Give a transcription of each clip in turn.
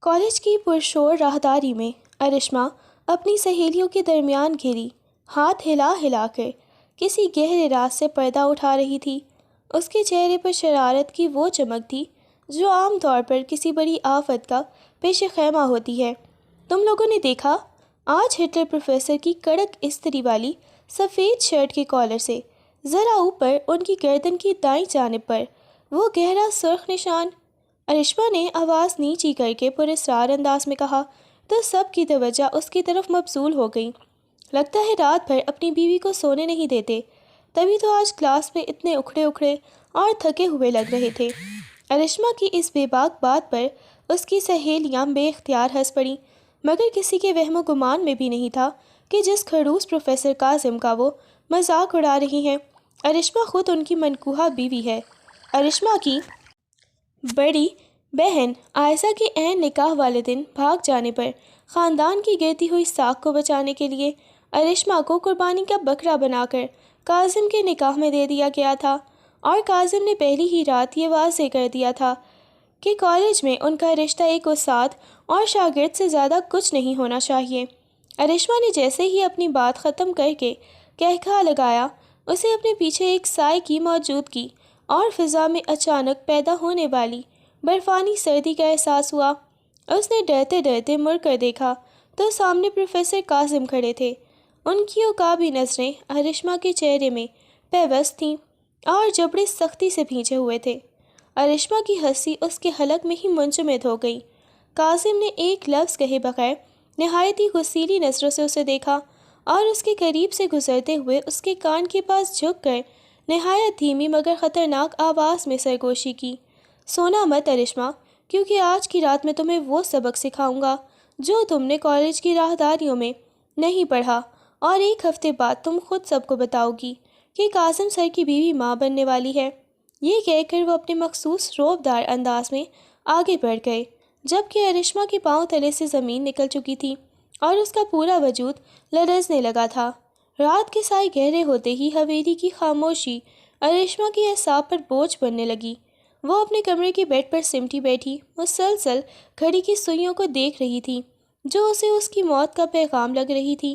College کی پرشور راہداری میں ارشما اپنی سہیلیوں کے درمیان گھری، ہاتھ ہلا ہلا کر کسی گہرے راز سے پردہ اٹھا رہی تھی۔ اس کے چہرے پر شرارت کی وہ چمک تھی جو عام طور پر کسی بڑی آفت کا پیش خیمہ ہوتی ہے۔ تم لوگوں نے دیکھا؟ آج ہٹلر پروفیسر کی کڑک استری والی سفید شرٹ کے کالر سے ذرا اوپر ان کی گردن کی دائیں جانب پر وہ گہرا سرخ نشان۔ ارشما نے آواز نیچی کر کے پراسرار انداز میں کہا تو سب کی توجہ اس کی طرف مبذول ہو گئی۔ لگتا ہے رات بھر اپنی بیوی کو سونے نہیں دیتے، تبھی تو آج کلاس میں اتنے اکھڑے اکھڑے اور تھکے ہوئے لگ رہے تھے۔ ارشما کی اس بے باک بات پر اس کی سہیلیاں بے اختیار ہنس پڑیں، مگر کسی کے وہم و گمان میں بھی نہیں تھا کہ جس خڑوس پروفیسر کاظم کا وہ مذاق اڑا رہی ہیں، ارشما خود ان کی منکوحہ بیوی ہے۔ ارشما کی بڑی بہن عائزہ کے عین نکاح والے دن بھاگ جانے پر خاندان کی گرتی ہوئی ساکھ کو بچانے کے لیے ارشما کو قربانی کا بکرا بنا کر کاظم کے نکاح میں دے دیا گیا تھا، اور کاظم نے پہلی ہی رات یہ واضح کر دیا تھا کہ کالج میں ان کا رشتہ ایک استاد اور شاگرد سے زیادہ کچھ نہیں ہونا چاہیے۔ ارشما نے جیسے ہی اپنی بات ختم کر کے قہقہا لگایا، اسے اپنے پیچھے ایک سائے کی موجودگی اور فضا میں اچانک پیدا ہونے والی برفانی سردی کا احساس ہوا۔ اس نے ڈرتے ڈرتے مڑ کر دیکھا تو سامنے پروفیسر کاظم کھڑے تھے۔ ان کی عقابی نظریں ارشما کے چہرے میں پیوست تھیں اور جبڑے سختی سے بھینچے ہوئے تھے۔ ارشما کی ہنسی اس کے حلق میں ہی منجمد ہو گئی۔ کاظم نے ایک لفظ کہے بغیر نہایت ہی غصیلی نظروں سے اسے دیکھا اور اس کے قریب سے گزرتے ہوئے اس کے کان کے پاس جھک کر نہایت دھیمی مگر خطرناک آواز میں سرگوشی کی، سونا مت ارشما، کیونکہ آج کی رات میں تمہیں وہ سبق سکھاؤں گا جو تم نے کالج کی راہداریوں میں نہیں پڑھا، اور ایک ہفتے بعد تم خود سب کو بتاؤ گی کہ کاظم سر کی بیوی ماں بننے والی ہے۔ یہ کہہ کر وہ اپنے مخصوص رعبدار انداز میں آگے بڑھ گئے، جبکہ ارشما کے پاؤں تلے سے زمین نکل چکی تھی اور اس کا پورا وجود لرزنے لگا تھا۔ رات کے سائے گہرے ہوتے ہی حویلی کی خاموشی ارشما کی اعصاب پر بوجھ بننے لگی۔ وہ اپنے کمرے کے بیڈ پر سمٹی بیٹھی مسلسل گھڑی کی سوئیوں کو دیکھ رہی تھی جو اسے اس کی موت کا پیغام لگ رہی تھی۔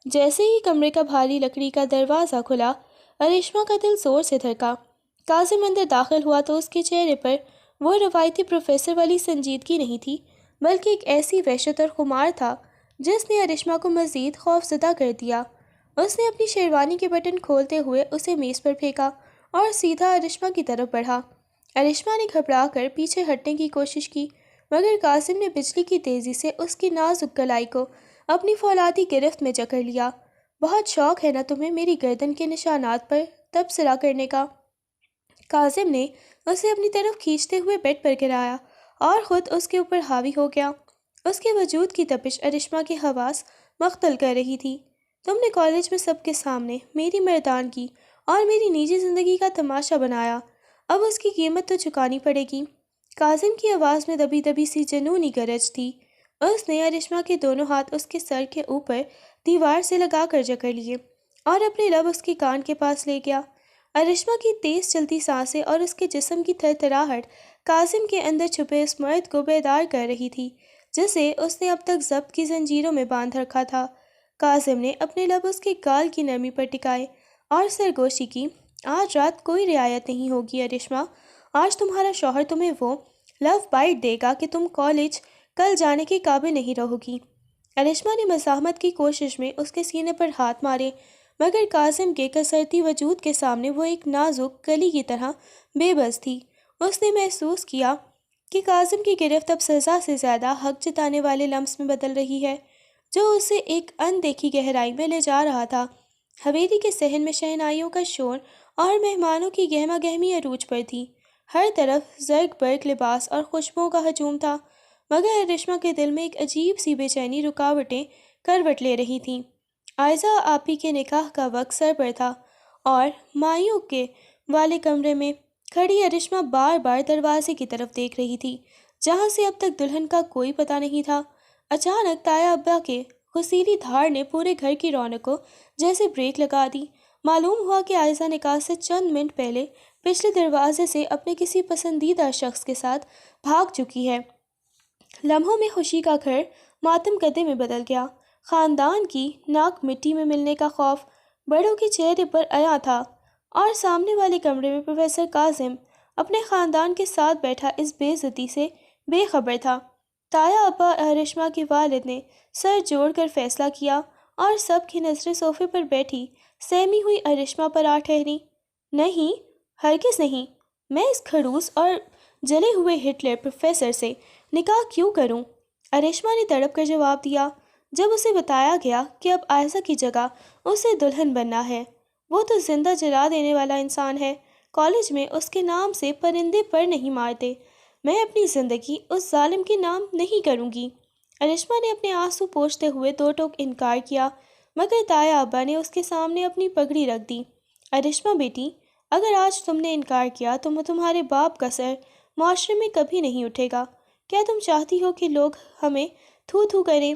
جیسے ہی کمرے کا بھاری لکڑی کا دروازہ کھلا، ارشما کا دل زور سے دھڑکا۔ کاظم اندر داخل ہوا تو اس کے چہرے پر وہ روایتی پروفیسر والی سنجیدگی نہیں تھی، بلکہ ایک ایسی وحشت اور خمار تھا جس نے ارشما کو مزید خوفزدہ کر دیا۔ اس نے اپنی شیروانی کے بٹن کھولتے ہوئے اسے میز پر پھینکا اور سیدھا ارشما کی طرف بڑھا۔ ارشما نے گھبرا کر پیچھے ہٹنے کی کوشش کی، مگر کاظم نے بجلی کی تیزی سے اس کی نازک کلائی کو اپنی فولادی گرفت میں جکڑ لیا۔ بہت شوق ہے نا تمہیں میری گردن کے نشانات پر تبصرہ کرنے کا؟ کاظم نے اسے اپنی طرف کھینچتے ہوئے بیڈ پر گرایا اور خود اس کے اوپر حاوی ہو گیا۔ اس کے وجود کی تپش ارشما کے حواس مختل کر رہی تھی۔ تم نے کالج میں سب کے سامنے میری مردانگی اور میری نجی زندگی کا تماشا بنایا، اب اس کی قیمت تو چکانی پڑے گی۔ کاظم کی آواز میں دبی دبی سی جنونی گرج تھی۔ اس نے ارشما کے دونوں ہاتھ اس کے سر کے اوپر دیوار سے لگا کر جکڑ لیے اور اپنے لب اس کے کان کے پاس لے گیا۔ ارشما کی تیز چلتی سانسیں اور اس کے جسم کی تھرتھراہٹ کاظم کے اندر چھپے اس مرد کو بیدار کر رہی تھی جسے اس نے اب تک ضبط کی زنجیروں میں باندھ رکھا تھا۔ کاظم نے اپنے لب اس کے گال کی نرمی پر ٹکائے اور سرگوشی کی، آج رات کوئی رعایت نہیں ہوگی ارشما، آج تمہارا شوہر تمہیں وہ لو بائٹ دے گا کہ تم کالج کل جانے کے قابل نہیں رہو گی۔ ارشما نے مزاحمت کی کوشش میں اس کے سینے پر ہاتھ مارے، مگر کاظم کے کسرتی وجود کے سامنے وہ ایک نازک کلی کی طرح بے بس تھی۔ اس نے محسوس کیا کہ کاظم کی گرفت اب سزا سے زیادہ حق جتانے والے لمس میں بدل رہی ہے جو اسے ایک اندیکھی گہرائی میں لے جا رہا تھا۔ حویلی کے صحن میں شہنائیوں کا شور اور مہمانوں کی گہما گہمی عروج پر تھی۔ ہر طرف زرق برق لباس اور خوشبوؤں کا ہجوم تھا، مگر ارشما کے دل میں ایک عجیب سی بے چینی رکاوٹیں کروٹ لے رہی تھیں۔ عائزہ آپی کے نکاح کا وقت سر پر تھا اور مائیوں کے والے کمرے میں کھڑی ارشما بار بار دروازے کی طرف دیکھ رہی تھی جہاں سے اب تک دلہن کا کوئی پتہ نہیں تھا۔ اچانک تایا ابا کے غصیلی دھاڑ نے پورے گھر کی رونق کو جیسے بریک لگا دی۔ معلوم ہوا کہ عائزہ نکاح سے چند منٹ پہلے پچھلے دروازے سے اپنے کسی پسندیدہ شخص کے ساتھ بھاگ چکی ہے۔ لمحوں میں خوشی کا گھر ماتم کدے میں بدل گیا۔ خاندان کی ناک مٹی میں ملنے کا خوف بڑوں کے چہرے پر عیاں تھا، اور سامنے والے کمرے میں پروفیسر کاظم اپنے خاندان کے ساتھ بیٹھا اس بے عزتی سے بے خبر تھا۔ تایا ابا اور ارشما کے والد نے سر جوڑ کر فیصلہ کیا، اور سب کی نظریں صوفے پر بیٹھی سہمی ہوئی ارشما پر آ ٹھہری۔ نہیں، ہرگز نہیں، میں اس کھڑوس اور جلے ہوئے ہٹلر پروفیسر سے نکاح کیوں کروں؟ ارشما نے تڑپ کر جواب دیا۔ جب اسے بتایا گیا کہ اب عائزہ کی جگہ اسے دلہن بننا ہے، وہ تو زندہ جلا دینے والا انسان ہے۔ کالج میں اس کے نام سے پرندے پر نہیں مارتے۔ میں اپنی زندگی اس ظالم کے نام نہیں کروں گی۔ ارشما نے اپنے آنسو پوچھتے ہوئے دو ٹوک انکار کیا، مگر تایا ابا نے اس کے سامنے اپنی پگڑی رکھ دی۔ ارشما بیٹی، اگر آج تم نے انکار کیا تو تمہارے باپ کا سر معاشرے میں کبھی نہیں اٹھے گا۔ کیا تم چاہتی ہو کہ لوگ ہمیں تھو تھو کریں؟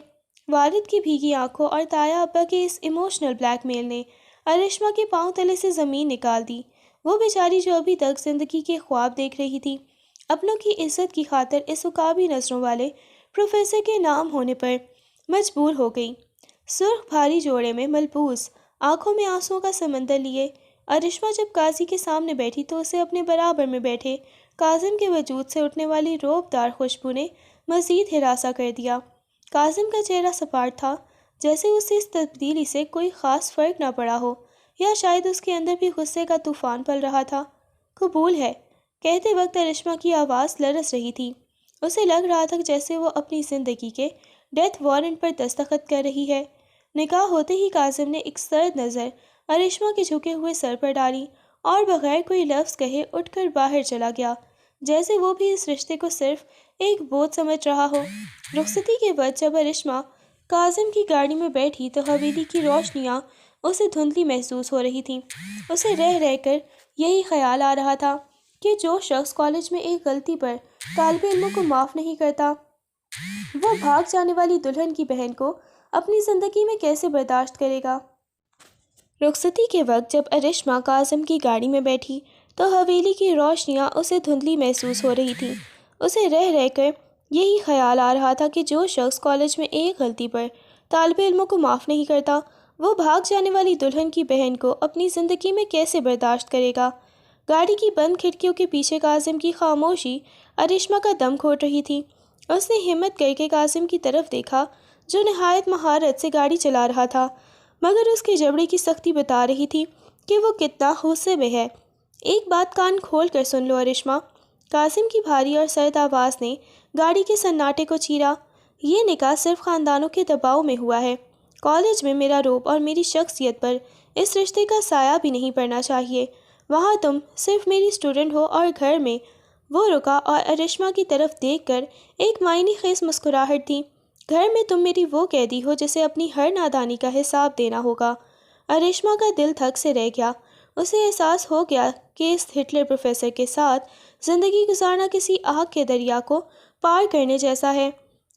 والد کی بھیگی آنکھوں اور تایا ابا کے اس ایموشنل بلیک میل نے ارشما کے پاؤں تلے سے زمین نکال دی۔ وہ بیچاری جو ابھی تک زندگی کے خواب دیکھ رہی تھی، اپنوں کی عزت کی خاطر اس عقابی نظروں والے پروفیسر کے نام ہونے پر مجبور ہو گئی۔ سرخ بھاری جوڑے میں ملبوس، آنکھوں میں آنسوؤں کا سمندر لیے ارشما جب قاضی کے سامنے بیٹھی تو اسے اپنے برابر میں بیٹھے کاظم کے وجود سے اٹھنے والی روب دار خوشبو نے مزید ہراساں کر دیا۔ کاظم کا چہرہ سپاٹ تھا، جیسے اسے اس تبدیلی سے کوئی خاص فرق نہ پڑا ہو، یا شاید اس کے اندر بھی غصے کا طوفان پل رہا تھا۔ قبول ہے، کہتے وقت ارشما کی آواز لرز رہی تھی۔ اسے لگ رہا تھا جیسے وہ اپنی زندگی کے ڈیتھ وارنٹ پر دستخط کر رہی ہے۔ نکاح ہوتے ہی کاظم نے ایک سرد نظر ارشما کے جھکے ہوئے سر پر ڈالی، اور بغیر کوئی لفظ کہے اٹھ کر باہر چلا گیا، جیسے وہ بھی اس رشتے کو صرف ایک بوجھ سمجھ رہا ہو۔ رخصتی کے بعد جب ارشما کاظم کی گاڑی میں بیٹھی تو حویلی کی روشنیاں اسے دھندلی محسوس ہو رہی تھیں۔ اسے رہ رہ کر یہی خیال آ رہا تھا کہ جو شخص کالج میں ایک غلطی پر طالب علموں کو معاف نہیں کرتا، وہ بھاگ جانے والی دلہن کی بہن کو اپنی زندگی میں کیسے برداشت کرے گا۔ رخصتی کے وقت جب ارشما کاظم کی گاڑی میں بیٹھی تو حویلی کی روشنیاں اسے دھندلی محسوس ہو رہی تھیں۔ اسے رہ رہ کر یہی خیال آ رہا تھا کہ جو شخص کالج میں ایک غلطی پر طالب علموں کو معاف نہیں کرتا، وہ بھاگ جانے والی دلہن کی بہن کو اپنی زندگی میں کیسے برداشت کرے گا۔ گاڑی کی بند کھڑکیوں کے پیچھے کاظم کی خاموشی ارشما کا دم گھونٹ رہی تھی۔ اس نے ہمت کر کے کاظم کی طرف دیکھا، جو نہایت مہارت سے گاڑی چلا رہا تھا، مگر اس کے جبڑے کی سختی بتا رہی تھی کہ وہ کتنا غصے میں ہے۔ ایک بات کان کھول کر سن لو ارشما، کاظم کی بھاری اور سرد آواز نے گاڑی کے سناٹے کو چیرا۔ یہ نکاح صرف خاندانوں کے دباؤ میں ہوا ہے۔ کالج میں میرا روب اور میری شخصیت پر اس رشتے کا سایہ بھی نہیں پڑنا چاہیے۔ وہاں تم صرف میری اسٹوڈنٹ ہو، اور گھر میں وہ رکا اور ارشما کی طرف دیکھ کر ایک معنی خیز مسکراہٹ تھی۔ گھر میں تم میری وہ قیدی ہو جسے اپنی ہر نادانی کا حساب دینا ہوگا۔ ارشما کا دل تھک سے رہ گیا۔ اسے احساس ہو گیا کہ اس ہٹلر پروفیسر کے ساتھ زندگی گزارنا کسی آگ کے دریا کو پار کرنے جیسا ہے۔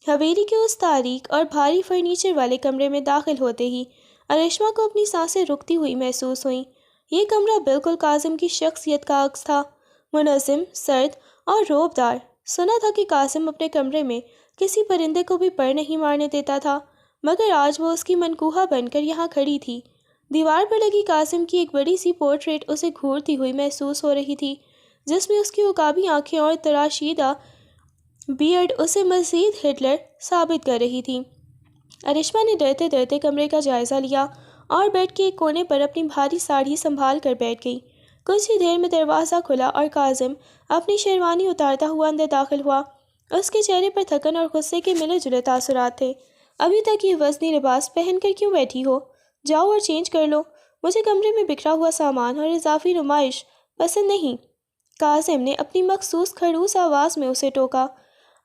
حویلی کے اس تاریک اور بھاری فرنیچر والے کمرے میں داخل ہوتے ہی ارشما کو اپنی سانسیں رکتی ہوئی محسوس ہوئیں۔ یہ کمرہ بالکل کاظم کی شخصیت کا عکس تھا، منظم، سرد اور روب دار۔ سنا تھا کہ کاظم اپنے کمرے میں کسی پرندے کو بھی پر نہیں مارنے دیتا تھا، مگر آج وہ اس کی منکوہا بن کر یہاں کھڑی تھی۔ دیوار پر لگی کاظم کی ایک بڑی سی پورٹریٹ اسے گھورتی ہوئی محسوس ہو رہی تھی، جس میں اس کی عقابی آنکھیں اور تراشیدہ بیئرڈ اسے مزید ہٹلر ثابت کر رہی تھی۔ ارشما نے ڈرتے ڈرتے کمرے کا جائزہ لیا اور بیڈ کے ایک کونے پر اپنی بھاری ساڑھی سنبھال کر بیٹھ گئی۔ کچھ ہی دیر میں دروازہ کھلا اور کاظم اپنی شیروانی اتارتا ہوا اندر داخل ہوا۔ اس کے چہرے پر تھکن اور غصے کے ملے جلے تاثرات تھے۔ ابھی تک یہ وزنی لباس پہن کر کیوں بیٹھی ہو؟ جاؤ اور چینج کر لو۔ مجھے کمرے میں بکھرا ہوا سامان اور اضافی نمائش پسند نہیں، کاظم نے اپنی مخصوص کھڑوس آواز میں اسے ٹوکا۔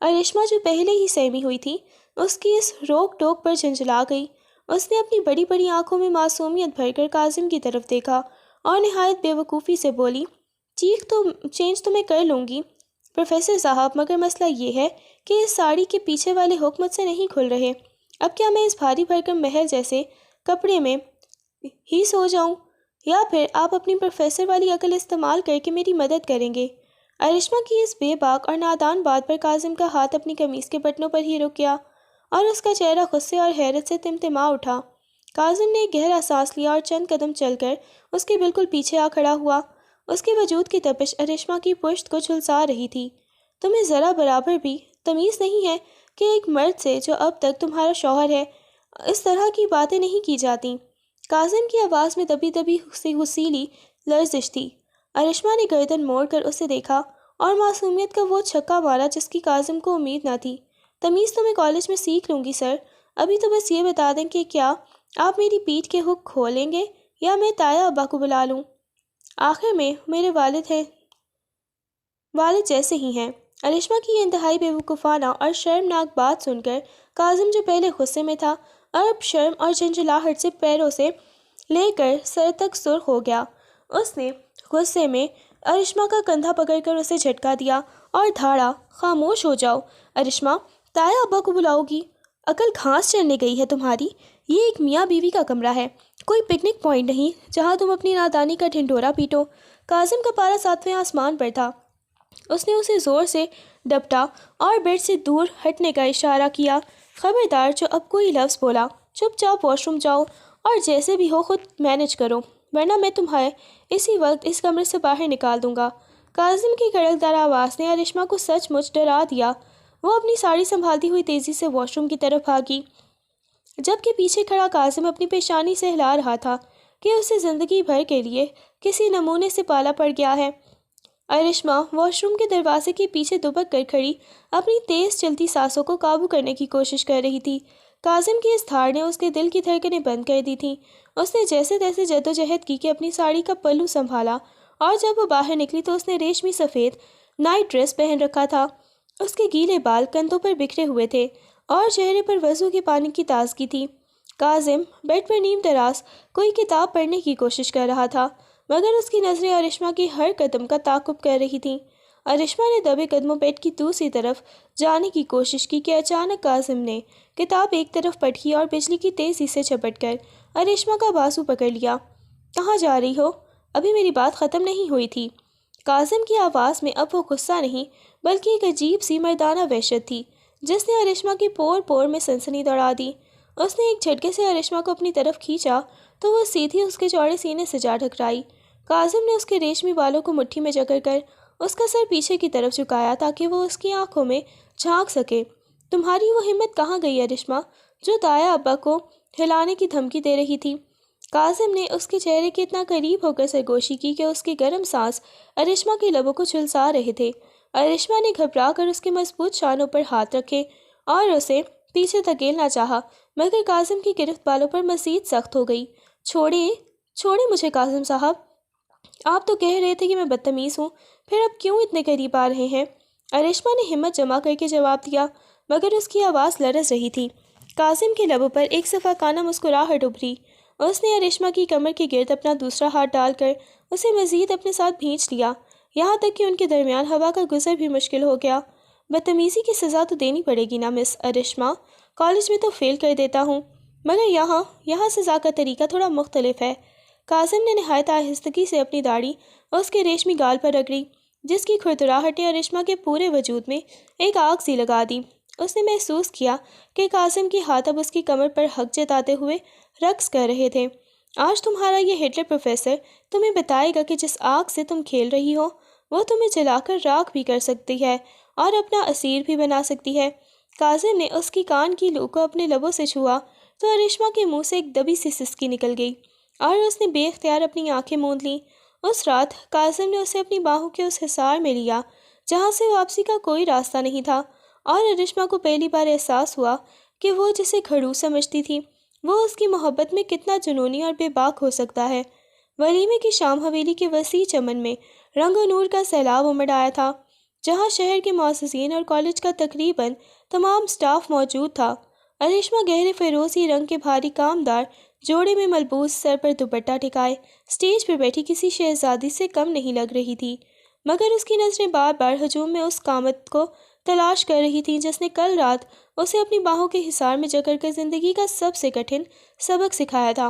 ارشما جو پہلے ہی سہمی ہوئی تھی، اس کی اس روک ٹوک پر جھنجھلا گئی۔ اس نے اپنی بڑی بڑی آنکھوں میں معصومیت بھر کر کاظم کی طرف دیکھا اور نہایت بے وقوفی سے بولی، چینج تو میں کر لوں گی پروفیسر صاحب، مگر مسئلہ یہ ہے کہ اس ساڑی کے پیچھے والے حک مجھ سے نہیں کھل رہے۔ اب کیا میں اس بھاری بھرکم محل جیسے کپڑے میں ہی سو جاؤں، یا پھر آپ اپنی پروفیسر والی عقل استعمال کر کے میری مدد کریں گے؟ ارشما کی اس بے باک اور نادان بات پر کاظم کا ہاتھ اپنی قمیص کے بٹنوں پر ہی رک گیا اور اس کا چہرہ غصے اور حیرت سے تمتما اٹھا۔ کاظم نے ایک گہرا سانس لیا اور چند قدم چل کر اس کے بالکل پیچھے آ کھڑا ہوا۔ اس کے وجود کی تپش ارشما کی پشت کو جھلسا رہی تھی۔ تمہیں ذرا برابر بھی تمیز نہیں ہے کہ ایک مرد سے جو اب تک تمہارا شوہر ہے اس طرح کی باتیں نہیں کی جاتی۔ کاظم کی آواز میں دبی دبی سی حسیلی لرزش تھی۔ ارشما نے گردن موڑ کر اسے دیکھا اور معصومیت کا وہ چھکا مارا جس کی کاظم کو امید نہ تھی۔ تمیز تو میں کالج میں سیکھ لوں گی سر، ابھی تو بس یہ بتا دیں کہ کیا آپ میری پیٹھ کے ہک کھولیں گے یا میں تایا ابا کو بلا لوں؟ آخر میں میرے والد جیسے ہی ہیں۔ ارشما کی یہ انتہائی بیوقوفانہ اور شرمناک بات سن کر کاظم جو پہلے غصے میں تھا اب شرم اور جھنجھلاہٹ سے پیروں سے لے کر سر تک سرخ ہو گیا۔ اس نے غصے میں ارشما کا کندھا پکڑ کر اسے جھٹکا دیا اور دھاڑا، خاموش ہو جاؤ ارشما، تایا ابا کو بلاؤ گی؟ عقل گھاس چرنے گئی ہے تمہاری؟ یہ ایک میاں بیوی کا کمرہ ہے، کوئی پکنک پوائنٹ نہیں جہاں تم اپنی نادانی کا ڈھنڈورا پیٹو۔ کاظم کا پارا 7ویں آسمان پر تھا۔ اس نے اسے زور سے ڈپٹا اور بیڈ سے دور ہٹنے کا اشارہ کیا۔ خبردار جو اب کوئی لفظ بولا، چپ چاپ واش روم جاؤ اور جیسے بھی ہو خود مینج کرو، ورنہ میں تمہیں اسی وقت اس کمرے سے باہر نکال دوں گا۔ کاظم کی کڑکدار آواز نے ارشما کو سچ مچ ڈرا دیا۔ وہ اپنی ساڑی سنبھالتی ہوئی تیزی سے واش روم کی طرف بھاگی، جبکہ پیچھے کھڑا کاظم اپنی پیشانی سے ہلا رہا تھا کہ اسے زندگی بھر کے لیے کسی نمونے سے پالا پڑ گیا ہے۔ ارشما واش روم کے دروازے کے پیچھے دبک کر کھڑی اپنی تیز چلتی سانسوں کو قابو کرنے کی کوشش کر رہی تھی۔ کاظم کی اس دھاڑ نے اس کے دل کی دھڑکنیں بند کر دی تھیں۔ اس نے جیسے تیسے جدوجہد کی کہ اپنی ساڑی کا پلو سنبھالا اور جب وہ باہر نکلی تو اس نے ریشمی سفید نائٹ ڈریس پہن رکھا تھا۔ اس کے گیلے بال کندھوں پر بکھرے ہوئے تھے اور چہرے پر وضو کے پانی کی تازگی تھی۔ کاظم بیڈ پر نیم دراز کوئی کتاب پڑھنے کی کوشش کر رہا تھا، مگر اس کی نظریں ارشما کی ہر قدم کا تعاقب کر رہی تھیں۔ ارشما نے دبے قدموں بیڈ کی دوسری طرف جانے کی کوشش کی کہ اچانک کاظم نے کتاب ایک طرف پٹکی اور بجلی کی تیزی سے جھپٹ کر ارشما کا بازو پکڑ لیا۔ کہاں جا رہی ہو؟ ابھی میری بات ختم نہیں ہوئی تھی۔ کاظم کی آواز میں اب وہ غصہ نہیں بلکہ ایک عجیب سی مردانہ وحشت تھی جس نے ارشما کی پور پور میں سنسنی دوڑا دی۔ اس نے ایک جھٹکے سے ارشما کو اپنی طرف کھینچا تو وہ سیدھی اس کے چوڑے سینے سے جا ٹکرائی۔ کاظم نے اس کے ریشمی بالوں کو مٹھی میں جکڑ کر اس کا سر پیچھے کی طرف جھکایا تاکہ وہ اس کی آنکھوں میں جھانک سکے۔ تمہاری وہ ہمت کہاں گئی ارشما جو تایا ابا کو ہلانے کی دھمکی دے رہی تھی؟ کاظم نے اس کے چہرے کے اتنا قریب ہو کر سرگوشی کی کہ اس کے گرم سانس ارشما کے لبوں کو جھلسا رہے تھے۔ ارشما نے گھبرا کر اس کے مضبوط شانوں پر ہاتھ رکھے اور اسے پیچھے دھکیلنا چاہا، مگر کاظم کی گرفت بالوں پر مزید سخت ہو گئی۔ چھوڑیں مجھے کاظم صاحب، آپ تو کہہ رہے تھے کہ میں بدتمیز ہوں، پھر اب کیوں اتنے قریب آ رہے ہیں؟ ارشما نے ہمت جمع کر کے جواب دیا، مگر اس کی آواز لرز رہی تھی۔ کاظم کے لبوں پر ایک صفاقانہ مسکراہٹ ابھری۔ اس نے ارشما کی کمر کے گرد اپنا دوسرا ہاتھ ڈال کر اسے مزید اپنے ساتھ بھینچ لیا، یہاں تک کہ ان کے درمیان ہوا کا گزر بھی مشکل ہو گیا۔ بدتمیزی کی سزا تو دینی پڑے گی نا مس ارشما، کالج میں تو فیل کر دیتا ہوں، مگر یہاں سزا کا طریقہ تھوڑا مختلف ہے۔ کاظم نے نہایت آہستگی سے اپنی داڑھی اس کے ریشمی گال پر رگڑی، جس کی کھرکھراہٹیں ارشما کے پورے وجود میں ایک آگ سی لگا دی۔ اس نے محسوس کیا کہ کاظم کے ہاتھ اب اس کی کمر پر حق جتاتے ہوئے رقص کر رہے تھے۔ آج تمہارا یہ ہٹلر پروفیسر تمہیں بتائے گا کہ جس آگ سے تم کھیل رہی ہو وہ تمہیں جلا کر راکھ بھی کر سکتی ہے اور اپنا اسیر بھی بنا سکتی ہے۔ کاظم نے اس کی کان کی لو کو اپنے لبوں سے چھوا تو ارشما کے منہ سے ایک دبی سی سسکی نکل گئی اور اس نے بے اختیار اپنی آنکھیں موند لیں۔ اس رات کاظم نے اسے اپنی باہوں کے اس حصار میں لیا جہاں سے واپسی کا کوئی راستہ نہیں تھا، اور ارشما کو پہلی بار احساس ہوا کہ وہ جسے کھڑو سمجھتی تھی وہ اس کی محبت میں کتنا جنونی اور بے باک ہو سکتا ہے۔ ولیمے کی شام حویلی کے وسیع چمن میں رنگ و نور کا سیلاب امڑ آیا تھا، جہاں شہر کے معززین اور کالج کا تقریباً تمام سٹاف موجود تھا۔ ارشما گہرے فیروزی رنگ کے بھاری کامدار جوڑے میں ملبوس، سر پر دوپٹہ ٹکائے اسٹیج پر بیٹھی کسی شہزادی سے کم نہیں لگ رہی تھی، مگر اس کی نظریں بار بار ہجوم میں اس قامت کو تلاش کر رہی تھیں جس نے کل رات اسے اپنی باہوں کے حصار میں جکڑ کر زندگی کا سب سے کٹھن سبق سکھایا تھا۔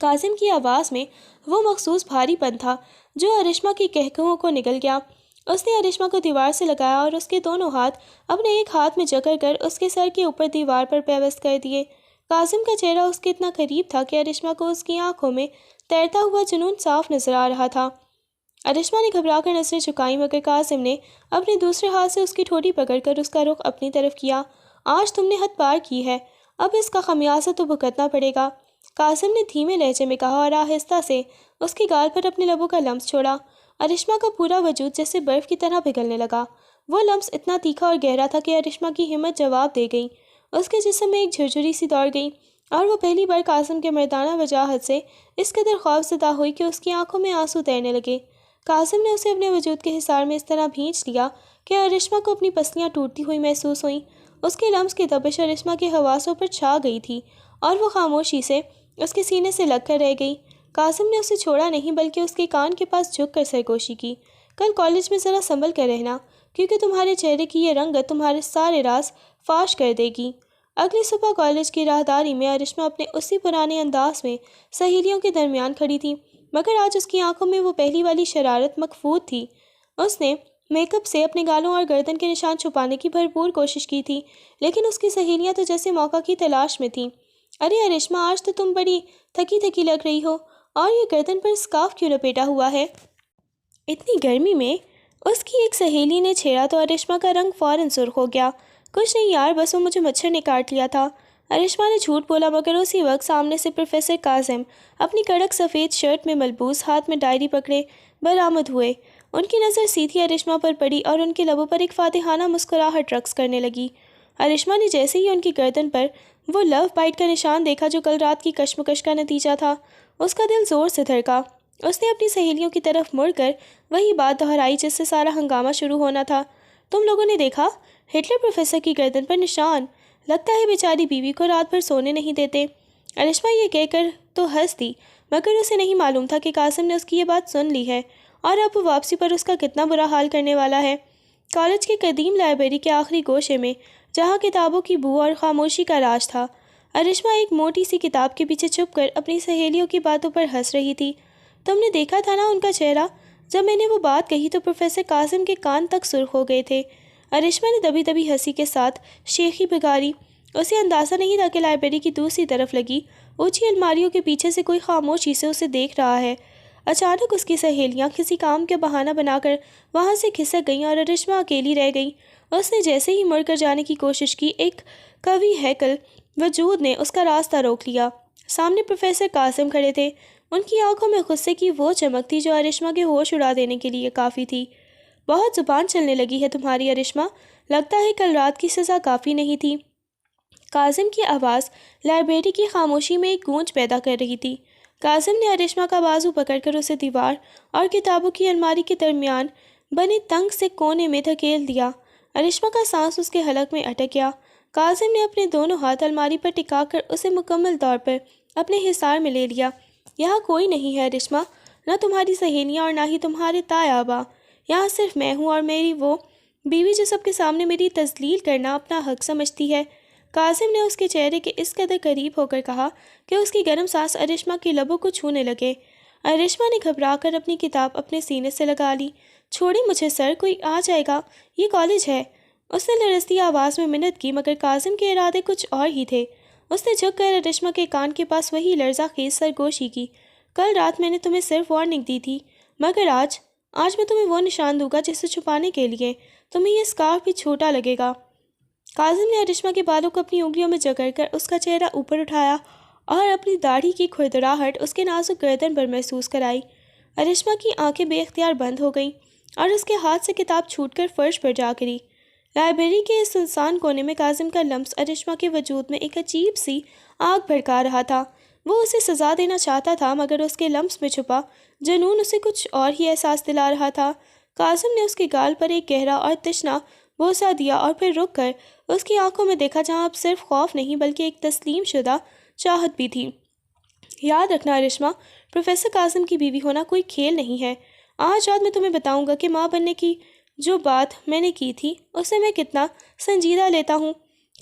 کاظم کی آواز میں وہ مخصوص بھاری پن تھا جو ارشما کی کہکہوں کو نگل گیا۔ اس نے ارشما کو دیوار سے لگایا اور اس کے دونوں ہاتھ اپنے ایک ہاتھ میں جکڑ کر اس کے سر کے اوپر دیوار پر پیوست کر دیے۔ کاظم کا چہرہ اس کے اتنا قریب تھا کہ ارشما کو اس کی آنکھوں میں تیرتا ہوا جنون صاف نظر آ رہا تھا۔ ارشما نے گھبرا کر نظریں جھکائیں مگر کاظم نے اپنے دوسرے ہاتھ سے اس کی ٹھوڑی پکڑ کر اس کا رخ اپنی طرف کیا۔ آج تم نے حد پار کی ہے، اب اس کا خمیازہ تو بھگتنا پڑے گا، کاظم نے دھیمے لہجے میں کہا اور آہستہ سے اس کی گال پر اپنے لبوں کا لمس چھوڑا۔ ارشما کا پورا وجود جیسے برف کی طرح پگھلنے لگا۔ وہ لمس اتنا تیکھا اور گہرا تھا کہ ارشما کی ہمت جواب دے گئی۔ اس کے جسم میں ایک جھرجھری سی دوڑ گئی اور وہ پہلی بار کاظم کے مردانہ وجاہت سے اس قدر خوف زدہ ہوئی کہ اس کی آنکھوں میں آنسو تیرنے لگے۔ کاظم نے اسے اپنے وجود کے حصار میں اس طرح بھینچ لیا کہ ارشما کو اپنی پسلیاں ٹوٹتی ہوئی محسوس ہوئیں۔ اس کے لمس کی تپش ارشما کے حواسوں پر چھا گئی تھی اور وہ خاموشی سے اس کے سینے سے لگ کر رہ گئی۔ کاظم نے اسے چھوڑا نہیں بلکہ اس کے کان کے پاس جھک کر سرگوشی کی۔ کل کالج میں ذرا سنبھل کر رہنا کیونکہ تمہارے چہرے کی یہ رنگت تمہارے سارے راز فاش کر دے گی۔ اگلی صبح کالج کی راہداری میں ارشما اپنے اسی پرانے انداز میں سہیلیوں کے درمیان کھڑی تھی، مگر آج اس کی آنکھوں میں وہ پہلی والی شرارت مخفوت تھی۔ اس نے میک اپ سے اپنے گالوں اور گردن کے نشان چھپانے کی بھرپور کوشش کی تھی، لیکن اس کی سہیلیاں تو جیسے موقع کی تلاش میں تھیں۔ ارے ارشما، آج تو تم بڑی تھکی تھکی لگ رہی ہو، اور یہ گردن پر اسکارف کیوں لپیٹا ہوا ہے؟ اتنی گرمی میں اس کی ایک سہیلی نے چھیڑا تو ارشما کا رنگ فوراً سرخ ہو گیا۔ کچھ نہیں یار، بس وہ مجھے مچھر نے کاٹ لیا تھا، ارشما نے جھوٹ بولا، مگر اسی وقت سامنے سے پروفیسر کاظم اپنی کڑک سفید شرٹ میں ملبوس، ہاتھ میں ڈائری پکڑے برآمد ہوئے۔ ان کی نظر سیدھی ارشما پر پڑی اور ان کے لبوں پر ایک فاتحانہ مسکراہٹ رقص کرنے لگی۔ ارشما نے جیسے ہی ان کی گردن پر وہ لو بائٹ کا نشان دیکھا جو کل رات کی کشمکش کا نتیجہ تھا، اس کا دل زور سے دھڑکا۔ اس نے اپنی سہیلیوں کی طرف مڑ کر وہی بات دہرائی جس سے سارا ہنگامہ شروع ہونا تھا۔ تم لوگوں نے دیکھا؟ ہٹلر پروفیسر کی گردن پر نشان، لگتا ہے بیچاری بیوی کو رات بھر سونے نہیں دیتے۔ ارشما یہ کہہ کر تو ہنس دی، مگر اسے نہیں معلوم تھا کہ کاظم نے اس کی یہ بات سن لی ہے اور اب وہ واپسی پر اس کا کتنا برا حال کرنے والا ہے۔ کالج کی قدیم لائبریری کے آخری گوشے میں، جہاں کتابوں کی بو اور خاموشی کا راج تھا، ارشما ایک موٹی سی کتاب کے پیچھے چھپ کر اپنی سہیلیوں کی باتوں پر ہنس رہی تھی۔ تم نے دیکھا تھا نا ان کا چہرہ؟ جب میں نے وہ بات کہی تو پروفیسر کاظم کے کان تک سرخ ہو گئے تھے۔ ارشما نے دبی دبی ہنسی کے ساتھ شیخی بگاری۔ اسے اندازہ نہیں تھا کہ لائبریری کی دوسری طرف لگی اونچی الماریوں کے پیچھے سے کوئی خاموشی سے اسے دیکھ رہا ہے۔ اچانک اس کی سہیلیاں کسی کام کا بہانہ بنا کر وہاں سے کھسک گئیں اور ارشما اکیلی رہ گئی۔ اس نے جیسے ہی مڑ کر جانے کی کوشش کی، ایک قوی ہیکل وجود نے اس کا راستہ روک لیا۔ سامنے پروفیسر کاظم کھڑے تھے، ان کی آنکھوں میں غصے کی وہ چمک تھی جو ارشما کے ہوش اڑا دینے کے لیے کافی تھی۔ بہت زبان چلنے لگی ہے تمہاری ارشما، لگتا ہے کل رات کی سزا کافی نہیں تھی۔ کاظم کی آواز لائبریری کی خاموشی میں ایک گونج پیدا کر رہی تھی۔ کاظم نے ارشما کا بازو پکڑ کر اسے دیوار اور کتابوں کی الماری کے درمیان بنے تنگ سے کونے میں دھکیل دیا۔ ارشما کا سانس اس کے حلق میں اٹک گیا۔ کاظم نے اپنے دونوں ہاتھ الماری پر ٹکا کر اسے مکمل طور پر اپنے حصار میں لے لیا۔ یہاں کوئی نہیں ہے ارشما، نہ تمہاری سہیلیاں اور نہ ہی تمہارے تایا ابا، یہاں صرف میں ہوں اور میری وہ بیوی جو سب کے سامنے میری تذلیل کرنا اپنا حق سمجھتی ہے۔ کاظم نے اس کے چہرے کے اس قدر قریب ہو کر کہا کہ اس کی گرم سانس ارشما کے لبوں کو چھونے لگے۔ ارشما نے گھبرا کر اپنی کتاب اپنے سینے سے لگا لی۔ چھوڑی مجھے سر، کوئی آ جائے گا، یہ کالج ہے۔ اس نے لرزتی آواز میں منت کی، مگر کاظم کے ارادے کچھ اور ہی تھے۔ اس نے جھک کر ارشما کے کان کے پاس وہی لرزہ خیز سرگوشی کی۔ کل رات میں نے تمہیں صرف وارننگ دی تھی، مگر آج میں تمہیں وہ نشان دوں گا جسے چھپانے کے لیے تمہیں یہ اسکارف بھی چھوٹا لگے گا۔ کاظم نے ارشما کے بالوں کو اپنی انگلیوں میں جکڑ کر اس کا چہرہ اوپر اٹھایا اور اپنی داڑھی کی کھردراہٹ اس کے نازک گردن پر محسوس کرائی۔ ارشما کی آنکھیں بے اختیار بند ہو گئیں اور اس کے ہاتھ سے کتاب چھوٹ کر فرش پر جا گری۔ لائبریری کے اس سنسان کونے میں کاظم کا لمس ارشما کے وجود میں ایک عجیب سی آگ بھڑکا رہا تھا۔ وہ اسے سزا دینا چاہتا تھا، مگر اس کے لمس میں چھپا جنون اسے کچھ اور ہی احساس دلا رہا تھا۔ کاظم نے اس کے گال پر ایک گہرا اور تشنا بوسہ دیا اور پھر رک کر اس کی آنکھوں میں دیکھا جہاں اب صرف خوف نہیں بلکہ ایک تسلیم شدہ چاہت بھی تھی۔ یاد رکھنا ارشما، پروفیسر کاظم کی بیوی ہونا کوئی کھیل نہیں ہے۔ آج رات میں تمہیں بتاؤں گا کہ ماں بننے کی جو بات میں نے کی تھی اسے میں کتنا سنجیدہ لیتا ہوں۔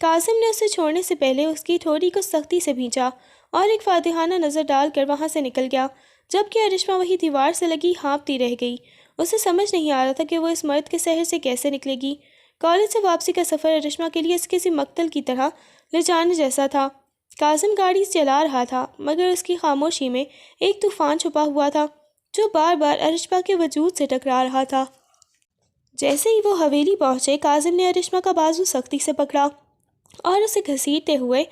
کاظم نے اسے چھوڑنے سے پہلے اس کی ٹھوڑی کو سختی سے بھینچا اور ایک فاتحانہ نظر ڈال کر وہاں سے نکل گیا، جبکہ ارشما وہی دیوار سے لگی ہانپتی رہ گئی۔ اسے سمجھ نہیں آ رہا تھا کہ وہ اس مرد کے سحر سے کیسے نکلے گی۔ کالج سے واپسی کا سفر ارشما کے لیے کسی مقتل کی طرح لے جانے جیسا تھا۔ کاظم گاڑی چلا رہا تھا، مگر اس کی خاموشی میں ایک طوفان چھپا ہوا تھا جو بار بار ارشما کے وجود سے ٹکرا رہا تھا۔ جیسے ہی وہ حویلی پہنچے، کاظم نے ارشما کا بازو سختی سے پکڑا اور اسے گھسیٹتے ہوئے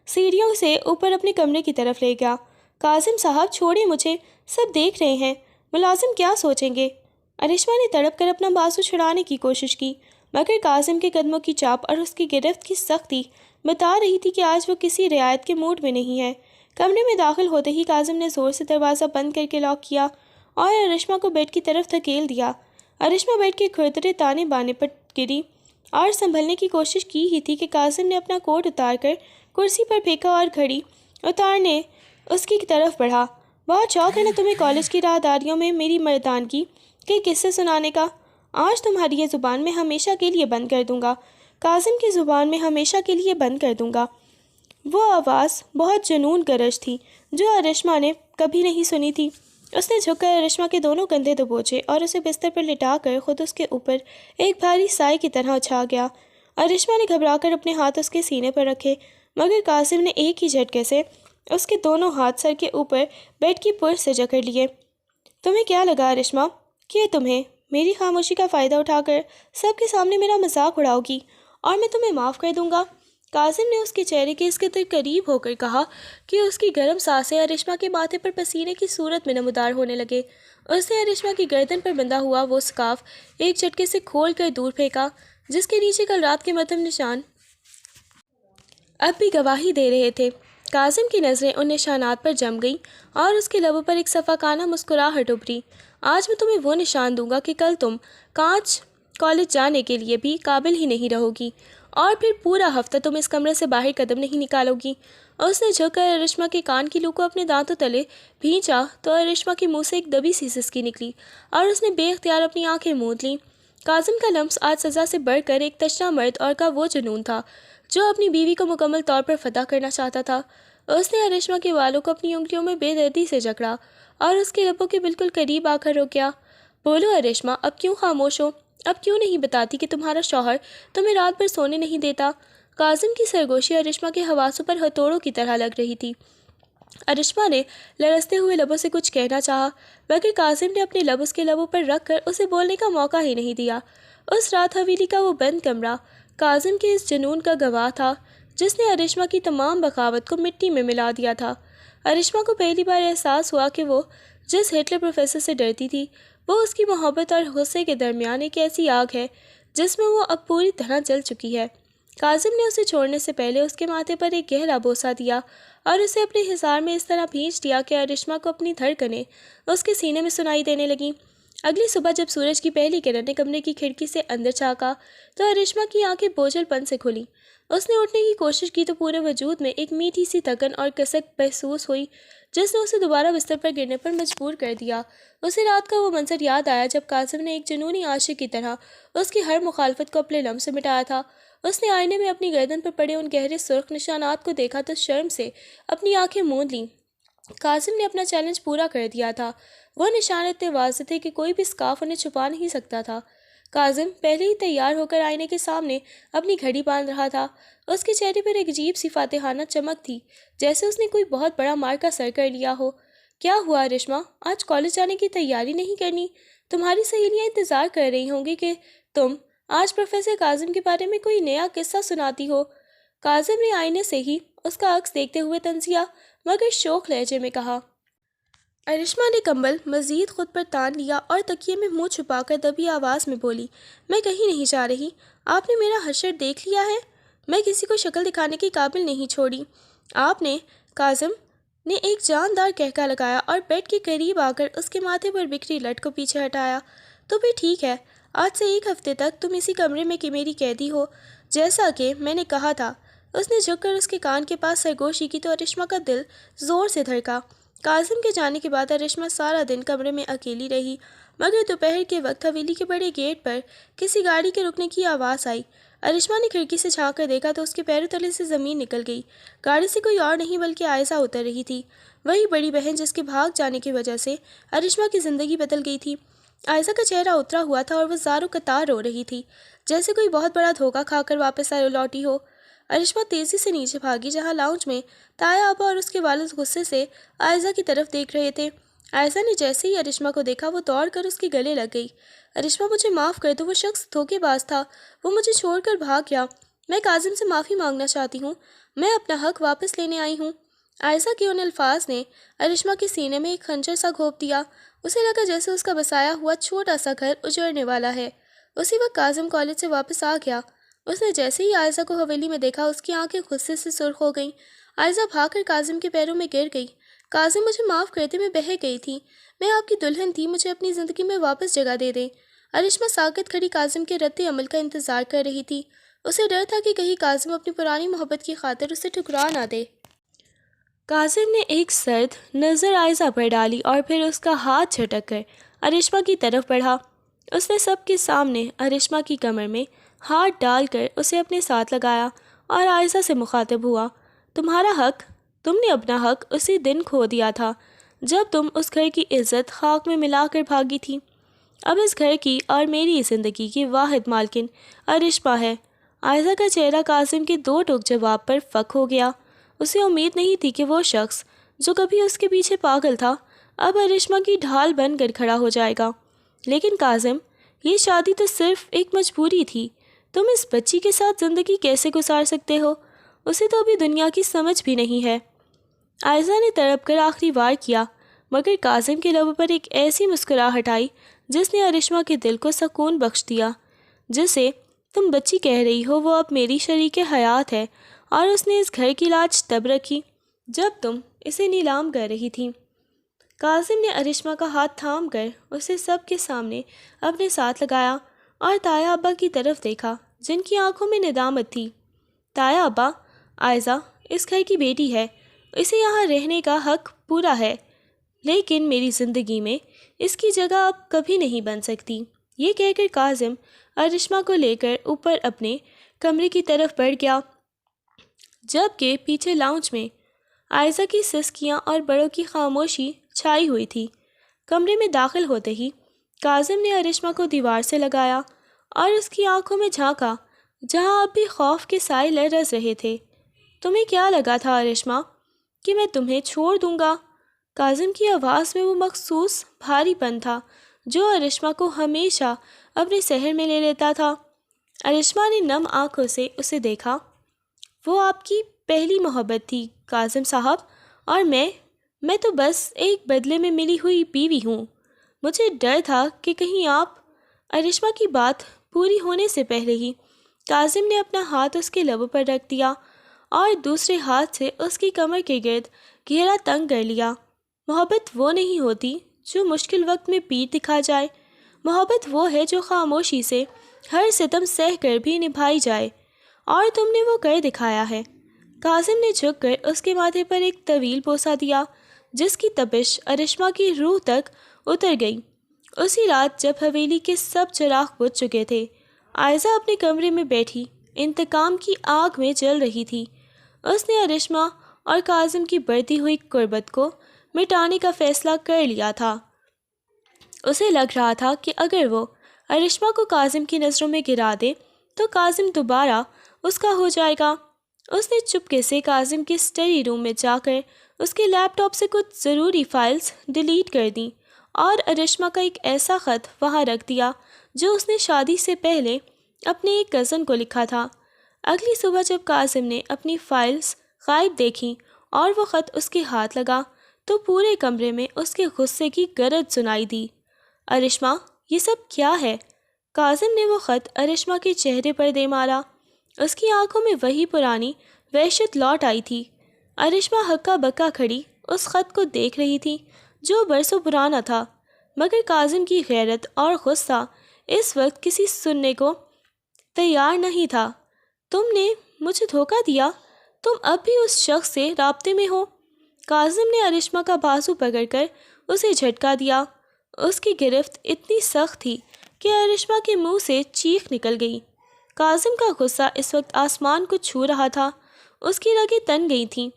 سیڑھیوں سے اوپر اپنے کمرے کی طرف لے گیا۔ کاظم صاحب چھوڑیں مجھے، سب دیکھ رہے ہیں، ملازم کیا سوچیں گے؟ ارشما نے تڑپ کر اپنا بازو چھڑانے کی کوشش کی، مگر کاظم کے قدموں کی چاپ اور اس کی گرفت کی سختی بتا رہی تھی کہ آج وہ کسی رعایت کے موڈ میں نہیں ہے۔ کمرے میں داخل ہوتے ہی کاظم نے زور سے دروازہ بند کر کے لاک کیا اور ارشما کو بیڈ کی طرف دھکیل دیا۔ ارشما بیڈ کے کھردرے تانے بانے پر گری اور سنبھلنے کی کوشش کی ہی تھی کہ کاظم نے اپنا کوٹ اتار کر کرسی پر پھینکا اور گھڑی اتارنے اس کی طرف بڑھا۔ بہت شوق ہے نا تمہیں کالج کی راہداریوں میں میری مردانگی کے قصے سنانے کا؟ آج تمہاری یہ زبان میں ہمیشہ کے لیے بند کر دوں گا، کاظم کی زبان میں ہمیشہ کے لیے بند کر دوں گا۔ وہ آواز بہت جنون گرج تھی جو ارشما نے کبھی نہیں سنی تھی۔ اس نے جھک کر ارشما کے دونوں کندھے دبوچے اور اسے بستر پر لٹا کر خود اس کے اوپر ایک بھاری سائے کی طرح چھا گیا۔ ارشما نے گھبرا کر اپنے ہاتھ اس کے سینے پر رکھے، مگر کاظم نے ایک ہی جھٹکے سے اس کے دونوں ہاتھ سر کے اوپر بیڈ کی پشت سے جکڑ لیے۔ تمہیں کیا لگا ارشما کہ تمہیں میری خاموشی کا فائدہ اٹھا کر سب کے سامنے میرا مذاق اڑاؤ گی اور میں تمہیں معاف کر دوں گا؟ کاظم نے اس کے چہرے کے اس قدر قریب ہو کر کہا کہ اس کی گرم سانسیں ارشما کے ماتھے پر پسینے کی صورت میں نمودار ہونے لگے۔ اس نے ارشما کی گردن پر بندھا ہوا وہ سکارف ایک جھٹکے سے کھول کر دور پھینکا، جس کے نیچے کل رات کے مدھم نشان اب بھی گواہی دے رہے تھے۔ کاظم کی نظریں ان نشانات پر جم گئیں اور اس کے لبوں پر ایک صفاقانہ مسکراہٹ ابھری۔ آج میں تمہیں وہ نشان دوں گا کہ کل تم کالج جانے کے لیے بھی قابل ہی نہیں رہو گی، اور پھر پورا ہفتہ تم اس کمرے سے باہر قدم نہیں نکالو گی۔ اس نے جھک کر ارشما کے کان کی لو کو اپنے دانتوں تلے بھینچا تو ارشما کے منہ سے ایک دبی سی سسکی نکلی اور اس نے بے اختیار اپنی آنکھیں موند لیں۔ کاظم کا لمس آج سزا سے بڑھ کر ایک تشنہ مرد اور کا وہ جنون تھا جو اپنی بیوی کو مکمل طور پر فتح کرنا چاہتا تھا۔ اس نے ارشما کے والوں کو اپنی انگلیوں میں بے دردی سے جکڑا اور اس کے لبوں کے بالکل قریب آ کر روک گیا۔ بولو ارشما، اب کیوں خاموش ہو؟ اب کیوں نہیں بتاتی کہ تمہارا شوہر تمہیں رات بھر سونے نہیں دیتا؟ کاظم کی سرگوشی ارشما کے حواسوں پر ہتھوڑوں کی طرح لگ رہی تھی۔ ارشما نے لرزتے ہوئے لبوں سے کچھ کہنا چاہا، مگر کاظم نے اپنے لب اس کے لبوں پر رکھ کر اسے بولنے کا موقع ہی نہیں دیا۔ اس رات حویلی کا وہ بند کمرہ کاظم کے اس جنون کا گواہ تھا جس نے ارشما کی تمام بغاوت کو مٹی میں ملا دیا تھا۔ ارشما کو پہلی بار احساس ہوا کہ وہ جس ہٹلر پروفیسر سے ڈرتی تھی، وہ اس کی محبت اور غصے کے درمیان ایک ایسی آگ ہے جس میں وہ اب پوری طرح جل چکی ہے۔ کاظم نے اسے چھوڑنے سے پہلے اس کے ماتھے پر ایک گہرا بوسہ دیا اور اسے اپنے حصار میں اس طرح بھینچ دیا کہ ارشما کو اپنی دھڑکنیں اس کے سینے میں سنائی دینے لگیں۔ اگلی صبح جب سورج کی پہلی کرنیں کمرے کی کھڑکی سے اندر جھانکا تو ارشما کی آنکھیں بوجھل پن سے کھلیں۔ اس نے اٹھنے کی کوشش کی تو پورے وجود میں ایک میٹھی سی تھکن اور کسک محسوس ہوئی جس نے اسے دوبارہ بستر پر گرنے پر مجبور کر دیا۔ اسے رات کا وہ منظر یاد آیا جب کاظم نے ایک جنونی عاشق کی طرح اس کی ہر مخالفت کو اپنے لمس سے مٹایا تھا۔ اس نے آئینے میں اپنی گردن پر پڑے ان گہرے سرخ نشانات کو دیکھا تو شرم سے اپنی آنکھیں موند لیں۔ کاظم نے اپنا چیلنج پورا کر دیا تھا۔ وہ نشان اتنے واضح تھے کہ کوئی بھی اسکارف انہیں چھپا نہیں سکتا تھا۔ کاظم پہلے ہی تیار ہو کر آئینے کے سامنے اپنی گھڑی باندھ رہا تھا۔ اس کے چہرے پر ایک عجیب سی فاتحانہ چمک تھی، جیسے اس نے کوئی بہت بڑا مارکا سر کر لیا ہو۔ کیا ہوا ارشما، آج کالج جانے کی تیاری نہیں کرنی؟ تمہاری سہیلیاں انتظار کر رہی ہوں گی کہ تم آج پروفیسر کاظم کے بارے میں کوئی نیا قصہ سناتی ہو۔ کاظم نے آئینے سے ہی اس کا عکس دیکھتے ہوئے طنزیہ مگر شوخ لہجے میں کہا۔ ارشما نے کمبل مزید خود پر تان لیا اور تکیے میں منہ چھپا کر دبی آواز میں بولی، میں کہیں نہیں جا رہی۔ آپ نے میرا حشر دیکھ لیا ہے؟ میں کسی کو شکل دکھانے کے قابل نہیں چھوڑی۔ آپ نے کاظم نے ایک جاندار کہکا لگایا اور بیڈ کے قریب آ کر اس کے ماتھے پر بکھری لٹ کو پیچھے ہٹایا۔ تو پھر ٹھیک ہے، آج سے ایک ہفتے تک تم اسی کمرے میں کہ میری قیدی ہو، جیسا کہ میں نے کہا تھا۔ اس نے جھک کر اس کے کان کے پاس سرگوشی کی تو ارشما کا دل زور سے دھڑکا۔ کاظم کے جانے کے بعد ارشما سارا دن کمرے میں اکیلی رہی، مگر دوپہر کے وقت حویلی کے بڑے گیٹ پر کسی گاڑی کے رکنے کی آواز آئی۔ ارشما نے کھڑکی سے جھانک کر دیکھا تو اس کے پیروں تلے سے زمین نکل گئی۔ گاڑی سے کوئی اور نہیں بلکہ عائزہ اتر رہی تھی، وہی بڑی بہن جس کے بھاگ جانے کی وجہ سے ارشما کی زندگی بدل گئی تھی۔ عائزہ کا چہرہ اترا ہوا تھا اور وہ زاروں قطار رو رہی تھی، جیسے کوئی بہت بڑا دھوکہ کھا کر واپس لوٹی ہو۔ ارشما تیزی سے نیچے بھاگی جہاں لاؤنج میں تایا آپا اور اس کے والد غصے سے عائزہ کی طرف دیکھ رہے تھے۔ عائزہ نے جیسے ہی ارشما کو دیکھا وہ دوڑ کر اس کے گلے لگ گئی۔ ارشما مجھے معاف کر دو، وہ شخص دھوکے باز تھا، وہ مجھے چھوڑ کر بھاگ گیا، میں کاظم سے معافی مانگنا چاہتی ہوں، میں اپنا حق واپس لینے آئی ہوں۔ عائزہ کے ان الفاظ نے ارشما کے سینے میں ایک خنجر سا گھونپ دیا، اسے لگا جیسے اس کا بسایا ہوا چھوٹا سا گھر اجڑنے والا ہے۔ اسی وقت کاظم کالج سے واپس آ گیا۔ اس نے جیسے ہی عائزہ کو حویلی میں دیکھا اس کی آنکھیں غصے سے سرخ ہو گئیں۔ عائزہ بھاگ کر کاظم کے پیروں میں گر گئی۔ کاظم مجھے معاف کر دے، میں بہہ گئی تھی، میں آپ کی دلہن تھی، مجھے اپنی زندگی میں واپس جگہ دے دیں۔ ارشما ساکت کھڑی کاظم کے رد عمل کا انتظار کر رہی تھی، اسے ڈر تھا کہ کہیں کاظم اپنی پرانی محبت کی خاطر اسے ٹھکرا نہ دے۔ کاظم نے ایک سرد نظر عائزہ پر ڈالی اور پھر اس کا ہاتھ جھٹک کر ارشما کی طرف بڑھا۔ اس نے سب کے سامنے ارشما کی کمر میں ہاتھ ڈال کر اسے اپنے ساتھ لگایا اور عائزہ سے مخاطب ہوا، تمہارا حق، تم نے اپنا حق اسی دن کھو دیا تھا جب تم اس گھر کی عزت خاک میں ملا کر بھاگی تھی۔ اب اس گھر کی اور میری زندگی کی واحد مالکن ارشما ہے۔ عائزہ کا چہرہ کاظم کے دو ٹوک جواب پر فک ہو گیا۔ اسے امید نہیں تھی کہ وہ شخص جو کبھی اس کے پیچھے پاگل تھا اب ارشما کی ڈھال بن کر کھڑا ہو جائے گا۔ لیکن کاظم، یہ شادی تو صرف ایک مجبوری تھی، تم اس بچی کے ساتھ زندگی کیسے گزار سکتے ہو؟ اسے تو ابھی دنیا کی سمجھ بھی نہیں ہے۔ عائزہ نے تڑپ کر آخری وار کیا، مگر کاظم کے لبوں پر ایک ایسی مسکراہٹ آئی جس نے ارشما کے دل کو سکون بخش دیا۔ جسے تم بچی کہہ رہی ہو وہ اب میری شریک حیات ہے، اور اس نے اس گھر کی لاج تب رکھی جب تم اسے نیلام کر رہی تھی۔ کاظم نے ارشما کا ہاتھ تھام کر اسے سب کے سامنے اپنے ساتھ لگایا اور تایا ابا کی طرف دیکھا جن کی آنکھوں میں ندامت تھی۔ تایا ابا، عائزہ اس گھر کی بیٹی ہے، اسے یہاں رہنے کا حق پورا ہے، لیکن میری زندگی میں اس کی جگہ اب کبھی نہیں بن سکتی۔ یہ کہہ کر کاظم ارشما کو لے کر اوپر اپنے کمرے کی طرف بڑھ گیا، جبکہ پیچھے لاؤنج میں عائزہ کی سسکیاں اور بڑوں کی خاموشی چھائی ہوئی تھی۔ کمرے میں داخل ہوتے ہی کاظم نے ارشما کو دیوار سے لگایا اور اس کی آنکھوں میں جھانکا جہاں اب بھی خوف کے سائے لرز رہے تھے۔ تمہیں کیا لگا تھا ارشما کہ میں تمہیں چھوڑ دوں گا؟ کاظم کی آواز میں وہ مخصوص بھاری پن تھا جو ارشما کو ہمیشہ اپنے سحر میں لے لیتا تھا۔ ارشما نے نم آنکھوں سے اسے دیکھا، وہ آپ کی پہلی محبت تھی کاظم صاحب، اور میں تو بس ایک بدلے میں ملی ہوئی بیوی ہوں۔ مجھے ڈر تھا کہ کہیں آپ… ارشما کی بات پوری ہونے سے پہلے ہی کاظم نے اپنا ہاتھ اس کے لبوں پر رکھ دیا اور دوسرے ہاتھ سے اس کی کمر کے گرد گھیرا تنگ کر لیا۔ محبت وہ نہیں ہوتی جو مشکل وقت میں پیٹھ دکھا جائے، محبت وہ ہے جو خاموشی سے ہر ستم سہ کر بھی نبھائی جائے، اور تم نے وہ کر دکھایا ہے۔ کاظم نے جھک کر اس کے ماتھے پر ایک طویل بوسہ دیا جس کی تپش ارشما کی روح تک اتر گئی۔ اسی رات جب حویلی کے سب چراغ بجھ چکے تھے، عائزہ اپنے کمرے میں بیٹھی انتقام کی آگ میں جل رہی تھی۔ اس نے ارشما اور کاظم کی بڑھتی ہوئی قربت کو مٹانے کا فیصلہ کر لیا تھا۔ اسے لگ رہا تھا کہ اگر وہ ارشما کو کاظم کی نظروں میں گرا دے تو کاظم دوبارہ اس کا ہو جائے گا۔ اس نے چپکے سے کاظم کے اسٹڈی روم میں جا کر اس کے لیپ ٹاپ سے کچھ ضروری فائلز ڈیلیٹ کر دیں اور ارشما کا ایک ایسا خط وہاں رکھ دیا جو اس نے شادی سے پہلے اپنے ایک کزن کو لکھا تھا۔ اگلی صبح جب کاظم نے اپنی فائلز غائب دیکھیں اور وہ خط اس کے ہاتھ لگا تو پورے کمرے میں اس کے غصے کی گرج سنائی دی۔ ارشما، یہ سب کیا ہے؟ کاظم نے وہ خط ارشما کے چہرے پر دے مارا۔ اس کی آنکھوں میں وہی پرانی وحشت لوٹ آئی تھی۔ ارشما ہکا بکا کھڑی اس خط کو دیکھ رہی تھی جو برسوں پرانا تھا، مگر کاظم کی غیرت اور غصہ اس وقت کسی سننے کو تیار نہیں تھا۔ تم نے مجھے دھوکہ دیا، تم اب بھی اس شخص سے رابطے میں ہو؟ کاظم نے ارشما کا بازو پکڑ کر اسے جھٹکا دیا۔ اس کی گرفت اتنی سخت تھی کہ ارشما کے منہ سے چیخ نکل گئی۔ کاظم کا غصہ اس وقت آسمان کو چھو رہا تھا، اس کی رگیں تن گئی تھیں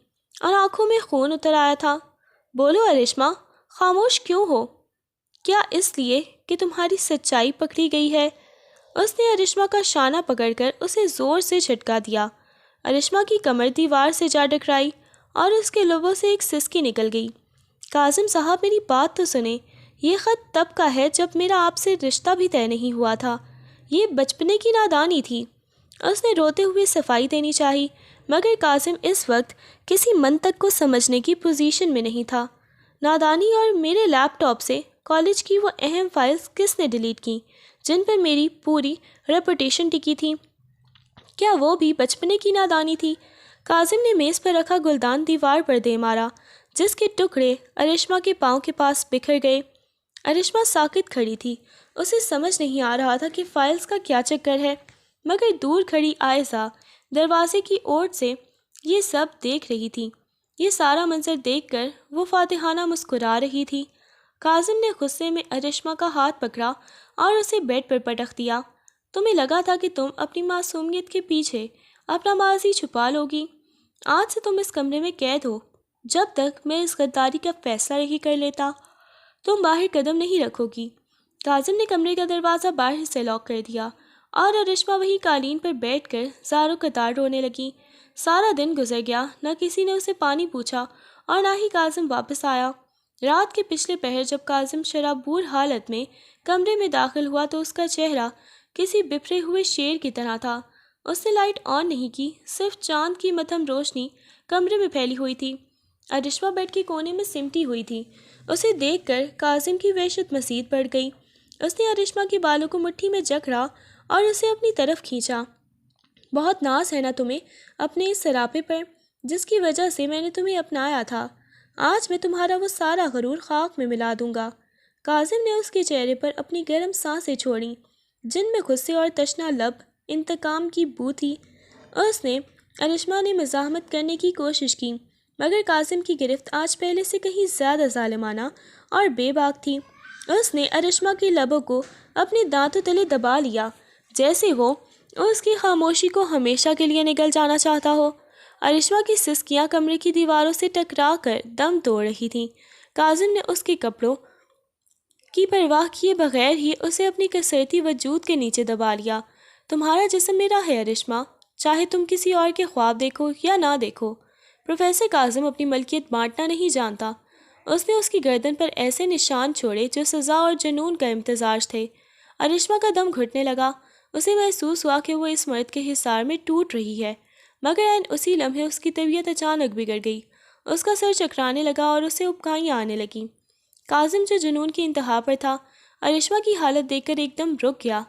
اور آنکھوں میں خون اتر آیا تھا۔ بولو ارشما، خاموش کیوں ہو؟ کیا اس لیے کہ تمہاری سچائی پکڑی گئی ہے؟ اس نے ارشما کا شانہ پکڑ کر اسے زور سے جھٹکا دیا۔ ارشما کی کمر دیوار سے جا ٹکرائی اور اس کے لبوں سے ایک سسکی نکل گئی۔ کاظم صاحب میری بات تو سنیں، یہ خط تب کا ہے جب میرا آپ سے رشتہ بھی طے نہیں ہوا تھا۔ یہ بچپنے کی نادانی تھی۔ اس نے روتے ہوئے صفائی دینی چاہی، مگر کاظم اس وقت کسی منطق کو سمجھنے کی پوزیشن میں نہیں تھا۔ نادانی؟ اور میرے لیپ ٹاپ سے کالج کی وہ اہم فائلز کس نے ڈیلیٹ کی جن پر میری پوری ریپوٹیشن ٹکی تھی؟ کیا وہ بھی بچپنے کی نادانی تھی؟ کاظم نے میز پر رکھا گلدان دیوار پر دے مارا، جس کے ٹکڑے ارشما کے پاؤں کے پاس بکھر گئے۔ ارشما ساکت کھڑی تھی، اسے سمجھ نہیں آ رہا تھا کہ فائلز کا کیا چکر ہے، مگر دور کھڑی عائزہ دروازے کی اوٹ سے یہ سب دیکھ رہی تھی۔ یہ سارا منظر دیکھ کر وہ فاتحانہ مسکرا رہی تھی۔ کاظم نے غصے میں ارشما کا ہاتھ پکڑا اور اسے بیڈ پر پٹخ دیا۔ تمہیں لگا تھا کہ تم اپنی معصومیت کے پیچھے اپنا ماضی چھپا لوگی؟ آج سے تم اس کمرے میں قید ہو۔ جب تک میں اس غداری کا فیصلہ نہیں کر لیتا تم باہر قدم نہیں رکھو گی۔ کاظم نے کمرے کا دروازہ باہر سے لاک کر دیا اور ارشما وہی قالین پر بیٹھ کر زاروں قطار رونے لگی۔ سارا دن گزر گیا، نہ کسی نے اسے پانی پوچھا اور نہ ہی کاظم واپس آیا۔ رات کے پچھلے پہر جب کاظم شرابور حالت میں کمرے میں داخل ہوا تو اس کا چہرہ کسی بپھرے ہوئے شیر کی طرح تھا۔ اس نے لائٹ آن نہیں کی، صرف چاند کی مدھم روشنی کمرے میں پھیلی ہوئی تھی۔ ارشما بیڈ کے کونے میں سمٹی ہوئی تھی۔ اسے دیکھ کر کاظم کی وحشت مزید بڑھ گئی۔ اس نے ارشما کے بالوں کو مٹھی میں جکڑا اور اسے اپنی طرف کھینچا۔ بہت ناز ہے نا تمہیں اپنے اس سراپے پر جس کی وجہ سے میں نے تمہیں اپنایا تھا۔ آج میں تمہارا وہ سارا غرور خاک میں ملا دوں گا۔ کاظم نے اس کے چہرے پر اپنی گرم سانسیں چھوڑیں جن میں غصے اور تشنا لب انتقام کی بو تھی۔ ارشما نے مزاحمت کرنے کی کوشش کی، مگر کاظم کی گرفت آج پہلے سے کہیں زیادہ ظالمانہ اور بے باک تھی۔ اس نے ارشما کے لبوں کو اپنے دانتوں تلے دبا لیا، جیسے وہ اس کی خاموشی کو ہمیشہ کے لیے نگل جانا چاہتا ہو۔ ارشما کی سسکیاں کمرے کی دیواروں سے ٹکرا کر دم توڑ رہی تھیں۔ کاظم نے اس کے کپڑوں کی پرواہ کیے بغیر ہی اسے اپنی کسرتی وجود کے نیچے دبا لیا۔ تمہارا جسم میرا ہے ارشما، چاہے تم کسی اور کے خواب دیکھو یا نہ دیکھو۔ پروفیسر کاظم اپنی ملکیت بانٹنا نہیں جانتا۔ اس نے اس کی گردن پر ایسے نشان چھوڑے جو سزا اور جنون کا امتزاج تھے۔ ارشما کا دم گھٹنے لگا۔ اسے محسوس ہوا کہ وہ اس مرد کے حصار میں ٹوٹ رہی ہے، مگر عین اسی لمحے اس کی طبیعت اچانک بگڑ گئی۔ اس کا سر چکرانے لگا اور اسے ابکائیاں آنے لگیں۔ کاظم جو جنون کی انتہا پر تھا، ارشما کی حالت دیکھ کر ایک دم رک گیا۔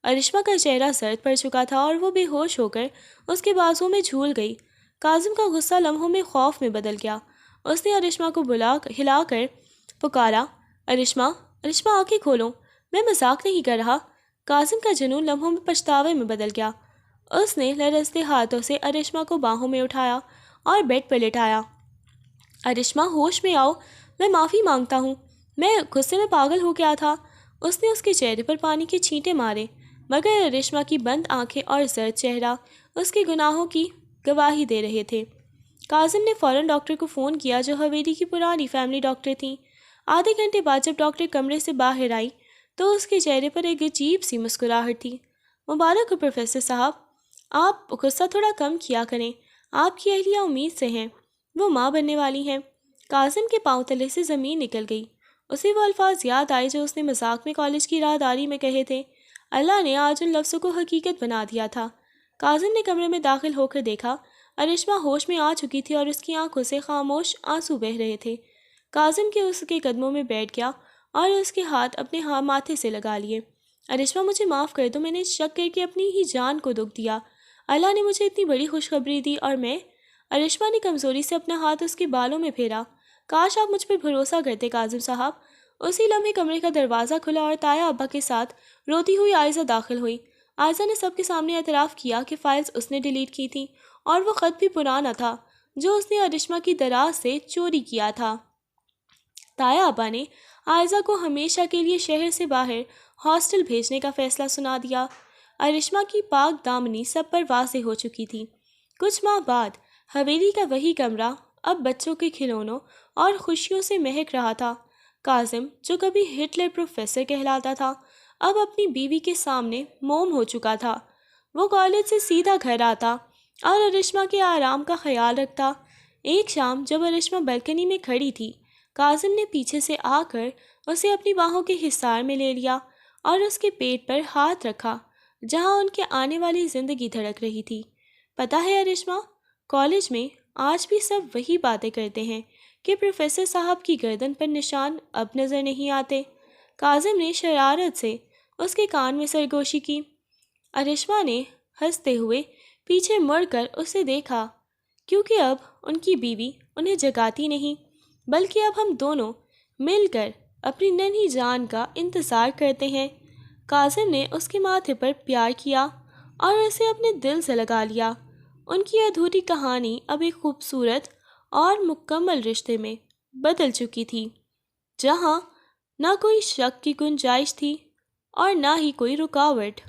ارشما کا چہرہ زرد پڑ چکا تھا اور وہ بے ہوش ہو کر اس کے بازوؤں میں جھول گئی۔ کاظم کا غصہ لمحوں میں خوف میں بدل گیا۔ اس نے ارشما کو ہلا کر پکارا، ارشما، ارشما آنکھیں کھولو، میں مذاق نہیں کر رہا۔ کاظم کا جنون لمحوں میں پچھتاوے میں بدل گیا۔ اس نے لرزتے ہاتھوں سے ارشما کو باہوں میں اٹھایا اور بیڈ پر لٹایا۔ ارشما، ہوش میں آؤ، میں معافی مانگتا ہوں، میں غصے میں پاگل ہو گیا تھا۔ اس نے اس کے چہرے پر پانی کے چھینٹے مارے، مگر ارشما کی بند آنکھیں اور زرد چہرہ اس کے گناہوں کی گواہی دے رہے تھے۔ کاظم نے فوراً ڈاکٹر کو فون کیا جو حویلی کی پرانی فیملی ڈاکٹر تھیں۔ آدھے گھنٹے بعد جب ڈاکٹر کمرے سے باہر آئی تو اس کے چہرے پر ایک عجیب سی مسکراہٹ تھی۔ مبارک ہو پروفیسر صاحب، آپ غصہ تھوڑا کم کیا کریں، آپ کی اہلیہ امید سے ہیں، وہ ماں بننے والی ہیں۔ کاظم کے پاؤں تلے سے زمین نکل گئی۔ اسے وہ الفاظ یاد آئے جو اس نے مذاق میں کالج کی راہداری میں کہے تھے۔ اللہ نے آج ان لفظوں کو حقیقت بنا دیا تھا۔ کاظم نے کمرے میں داخل ہو کر دیکھا، ارشما ہوش میں آ چکی تھی اور اس کی آنکھوں سے خاموش آنسو بہہ رہے تھے۔ کاظم اس کے قدموں میں بیٹھ گیا اور اس کے ہاتھ اپنے ماتھے سے لگا لیے۔ ارشما، مجھے معاف کر دو، میں نے شک کر کے اپنی ہی جان کو دکھ دیا۔ اللہ نے مجھے اتنی بڑی خوشخبری دی اور میں… ارشما نے کمزوری سے اپنا ہاتھ اس کے بالوں میں پھیرا۔ کاش آپ مجھ پر بھروسہ کرتے کاظم صاحب۔ اسی لمحے کمرے کا دروازہ کھلا اور تایا ابا کے ساتھ روتی ہوئی عائزہ داخل ہوئی۔ عائزہ نے سب کے سامنے اعتراف کیا کہ فائلز اس نے ڈیلیٹ کی تھیں اور وہ خط بھی پرانا تھا جو اس نے ارشما کی دراز سے چوری کیا تھا۔ تایا ابا نے عائزہ کو ہمیشہ کے لیے شہر سے باہر ہاسٹل بھیجنے کا فیصلہ سنا دیا۔ ارشما کی پاک دامنی سب پر واضح ہو چکی تھی۔ کچھ ماہ بعد حویلی کا وہی کمرہ اب بچوں کے کھلونوں اور خوشیوں سے مہک رہا تھا۔ کاظم، جو کبھی ہٹلر پروفیسر کہلاتا تھا، اب اپنی بیوی کے سامنے موم ہو چکا تھا۔ وہ کالج سے سیدھا گھر آتا اور ارشما کے آرام کا خیال رکھتا۔ ایک شام جب ارشما بالکنی میں کھڑی تھی، کاظم نے پیچھے سے آ کر اسے اپنی باہوں کے حصار میں لے لیا اور اس کے پیٹ پر ہاتھ رکھا جہاں ان کے آنے والی زندگی دھڑک رہی تھی۔ پتہ ہے ارشما، کالج میں آج بھی سب وہی باتیں کرتے ہیں کہ پروفیسر صاحب کی گردن پر نشان اب نظر نہیں آتے۔ کاظم نے شرارت سے اس کے کان میں سرگوشی کی۔ ارشما نے ہنستے ہوئے پیچھے مڑ کر اسے دیکھا، کیونکہ اب ان کی بیوی انہیں جگاتی نہیں بلکہ اب ہم دونوں مل کر اپنی ننھی جان کا انتظار کرتے ہیں۔ کاظم نے اس کے ماتھے پر پیار کیا اور اسے اپنے دل سے لگا لیا۔ ان کی ادھوری کہانی اب ایک خوبصورت اور مکمل رشتے میں بدل چکی تھی، جہاں نہ کوئی شک کی گنجائش تھی اور نہ ہی کوئی رکاوٹ۔